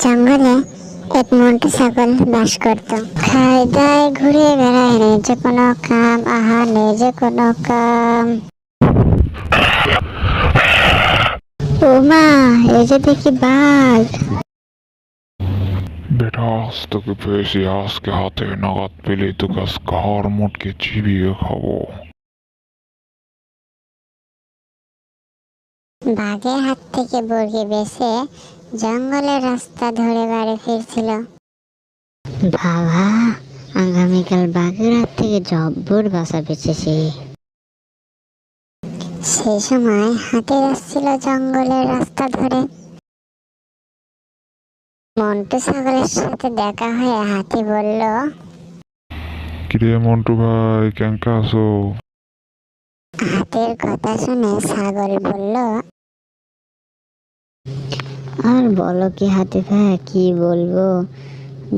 জঙ্গলে এক মন্টু ছাগল বাস করত। খায় দায় ঘুরে বেড়ায়, নেই যে কোনো কাম, আহা নেই যে কোনো কাম। ও মা, এই যে দেখি বাঘ। বেটা, আজ তোকে পেয়েছি। আজকে হাতে নাগাদ পেলে তোকে আজ ঘর মোটকে চিবিয়ে খাবো। বাঘের হাত থেকে বর্গি বেছে জঙ্গলের রাস্তা ধরে বাড়ি ফিরছিল। বাবা, আগামীকাল বাঘের হাত থেকে জব্বর বাসা বেঁচেছি। সেই সময় হাতি যাচ্ছিল জঙ্গলের রাস্তা ধরে। মন্টু ছাগলের সাথে দেখা হয়ে হাতি বলল, কিরে মন্টু ভাই, কেঙ্কা আছো? হাতির কথা শুনে ছাগল বলল, আর বলো কি হাতি ভাই, কি বলবো,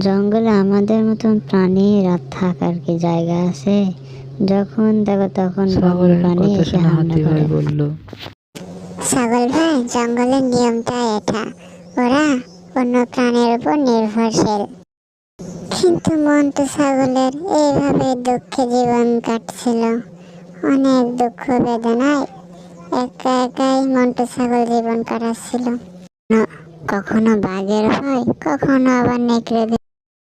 জঙ্গলে আমাদের মতন প্রাণীর আর থাকার কি জায়গা আছে? যখন দেখো তখন প্রাণী এসে হামলা করে। ছাগল ভাই, জঙ্গলের নিয়মটা এটা, ওরা অন্য প্রাণীর উপর নির্ভরশীল। কিন্তু মন্টু ছাগলের এইভাবে দুঃখে জীবন কাটছিল। অনেক দুঃখ বেদনায় একা একাই মন্টু ছাগল জীবন কাটাচ্ছিল। কখনো বাঘের ভয়, কখনো আবার নেকড়ে।